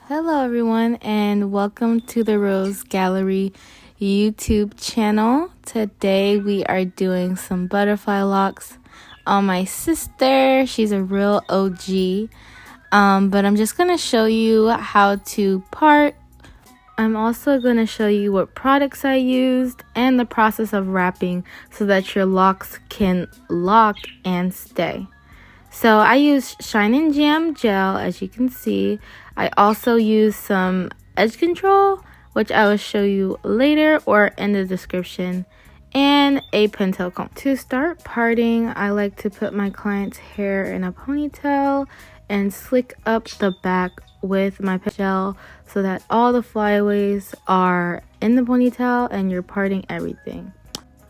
Hello everyone and welcome to the Rose Gallery YouTube channel. Today we are doing some butterfly locks on my sister. She's a real OG. But I'm just going to show you how to part. I'm also going to show you what products I used and the process of wrapping so that your locks can lock and stay. So I use Shine and Jam gel, as you can see. I also use some edge control, which I will show you later or in the description, and a pentel comb. To start parting, I like to put my client's hair in a ponytail and slick up the back with my gel so that all the flyaways are in the ponytail and you're parting everything.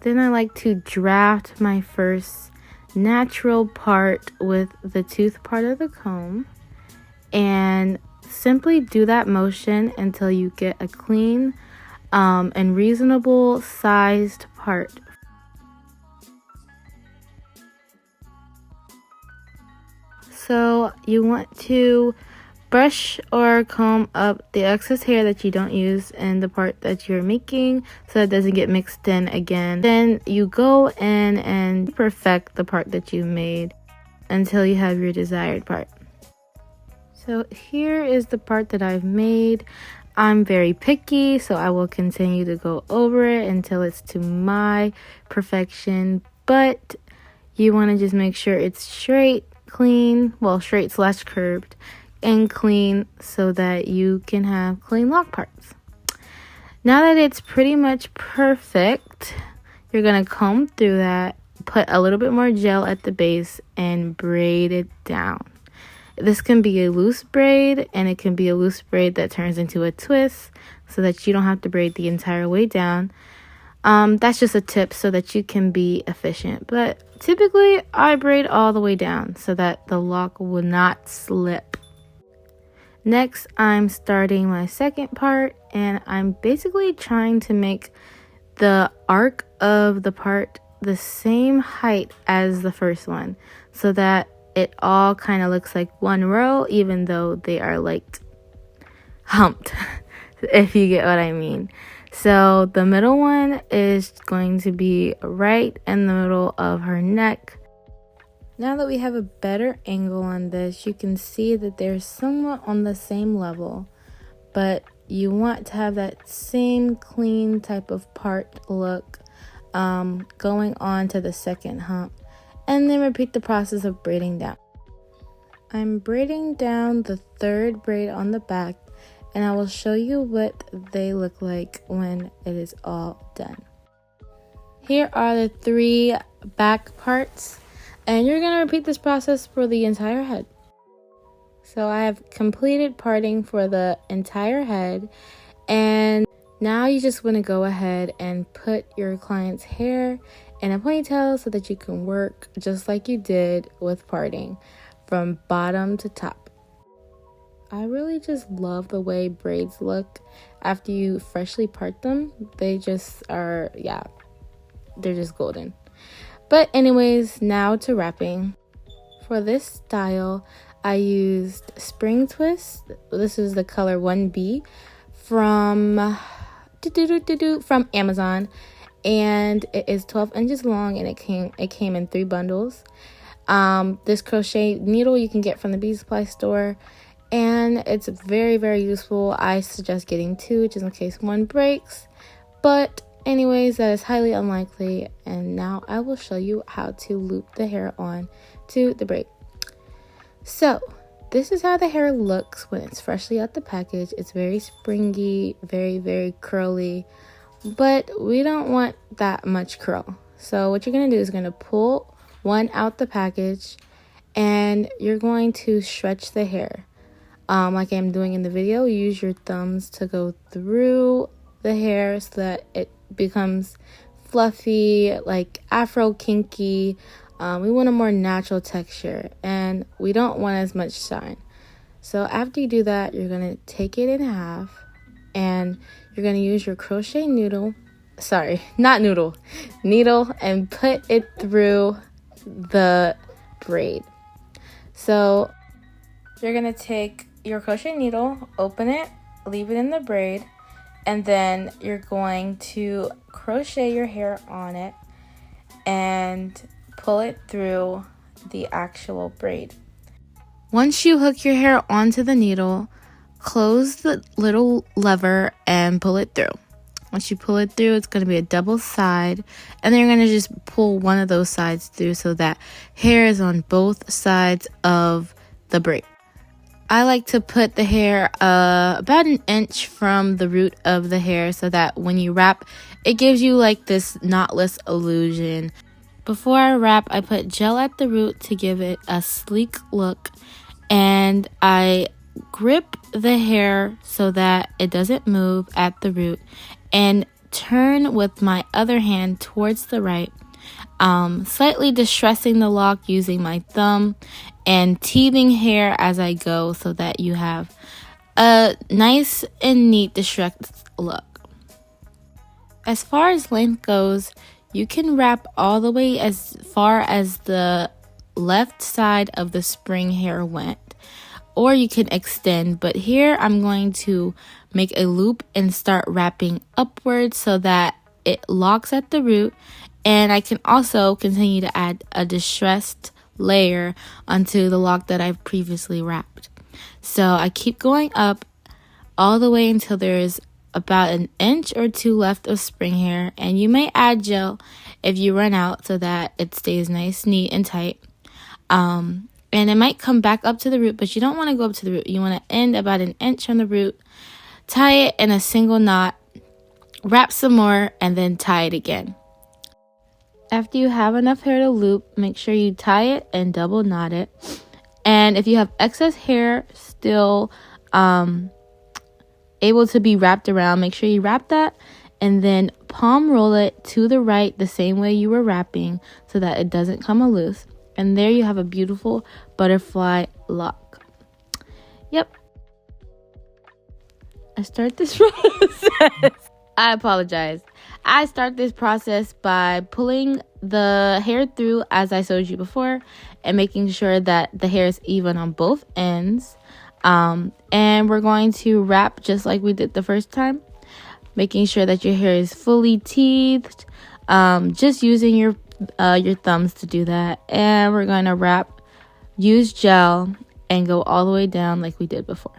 Then I like to draft my first natural part with the tooth part of the comb and simply do that motion until you get a clean and reasonable sized part. So you want to brush or comb up the excess hair that you don't use in the part that you're making so it doesn't get mixed in again. Then you go in and perfect the part that you made until you have your desired part. So here is the part that I've made. I'm very picky, so I will continue to go over it until it's to my perfection, but you want to just make sure it's straight, clean, well, straight / curved and clean so that you can have clean lock parts. Now that it's pretty much perfect, you're going to comb through that, put a little bit more gel at the base and braid it down. This can be a loose braid and it can be a loose braid that turns into a twist so that you don't have to braid the entire way down. That's just a tip so that you can be efficient, but typically I braid all the way down so that the lock will not slip. Next, I'm starting my second part and I'm basically trying to make the arc of the part the same height as the first one so that it all kind of looks like one row even though they are like humped, if you get what I mean. So the middle one is going to be right in the middle of her neck. Now that we have a better angle on this, you can see that they're somewhat on the same level, but you want to have that same clean type of part look going on to the second hump, and then repeat the process of braiding down. I'm braiding down the third braid on the back, and I will show you what they look like when it is all done. Here are the 3 back parts. And you're going to repeat this process for the entire head. So I have completed parting for the entire head. And now you just want to go ahead and put your client's hair in a ponytail so that you can work just like you did with parting from bottom to top. I really just love the way braids look after you freshly part them. They just are, yeah, they're just golden. But anyways, now to wrapping. For this style, I used Spring Twist. This is the color 1B from Amazon, and it is 12 inches long, and it came in 3 bundles. This crochet needle you can get from the Bee Supply store, and it's very, very useful. I suggest getting 2 just in case one breaks, but anyways, that is highly unlikely, and now I will show you how to loop the hair on to the braid. So this is how the hair looks when it's freshly out the package. It's very springy, very, very curly, but we don't want that much curl. So what you're going to do is going to pull one out the package, and you're going to stretch the hair. Like I'm doing in the video, use your thumbs to go through the hair so that it becomes fluffy, like afro kinky. We want a more natural texture and we don't want as much shine. So after you do that, you're going to take it in half and you're going to use your crochet needle and put it through the braid. So you're going to take your crochet needle, open it, leave it in the braid, and then you're going to crochet your hair on it and pull it through the actual braid. Once you hook your hair onto the needle, close the little lever and pull it through. Once you pull it through, it's going to be a double side, and then you're going to just pull one of those sides through so that hair is on both sides of the braid. I like to put the hair about an inch from the root of the hair so that when you wrap, it gives you like this knotless illusion. Before I wrap, I put gel at the root to give it a sleek look, and I grip the hair so that it doesn't move at the root and turn with my other hand towards the right, slightly distressing the lock using my thumb and teething hair as I go so that you have a nice and neat distressed look. As far as length goes, you can wrap all the way as far as the left side of the spring hair went, or you can extend, but here I'm going to make a loop and start wrapping upwards so that it locks at the root, and I can also continue to add a distressed layer onto the lock that I've previously wrapped. So I keep going up all the way until there is about an inch or two left of spring hair, and you may add gel if you run out so that it stays nice, neat, and tight. And it might come back up to the root, but you don't want to go up to the root. You want to end about an inch from the root, tie it in a single knot, wrap some more, and then tie it again. After you have enough hair to loop, make sure you tie it and double knot it. And if you have excess hair still able to be wrapped around, make sure you wrap that and then palm roll it to the right the same way you were wrapping so that it doesn't come loose. And there you have a beautiful butterfly lock. Yep. I start this process. I apologize. I start this process by pulling the hair through as I showed you before and making sure that the hair is even on both ends. And we're going to wrap just like we did the first time, making sure that your hair is fully teethed, just using your thumbs to do that. And we're going to wrap, use gel, and go all the way down like we did before.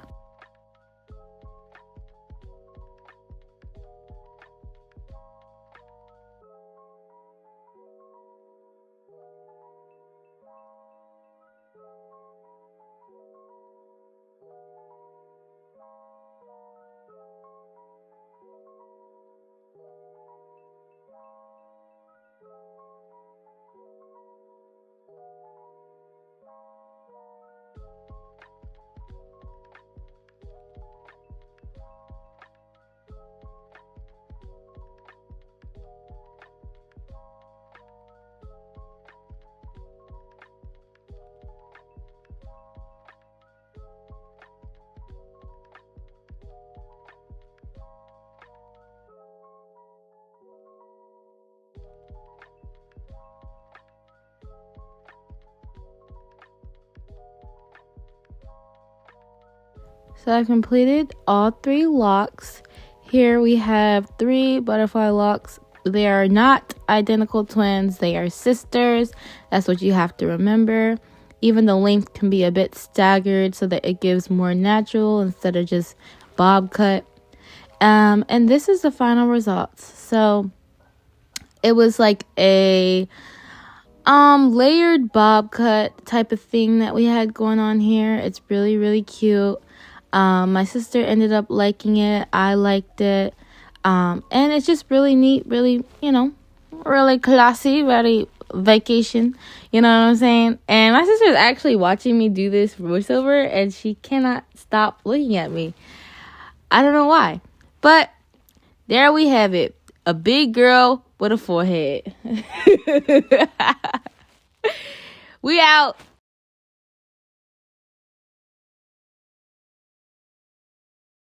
So I've completed all 3 locks. Here we have 3 butterfly locks. They are not identical twins. They are sisters. That's what you have to remember. Even the length can be a bit staggered so that it gives more natural instead of just bob cut. And this is the final results. So it was like a layered bob cut type of thing that we had going on here. It's really, really cute. My sister ended up liking it. I liked it. And it's just really neat, really, really classy, very vacation. You know what I'm saying? And my sister is actually watching me do this voiceover, and she cannot stop looking at me. I don't know why. But there we have it. A big girl with a forehead. We out.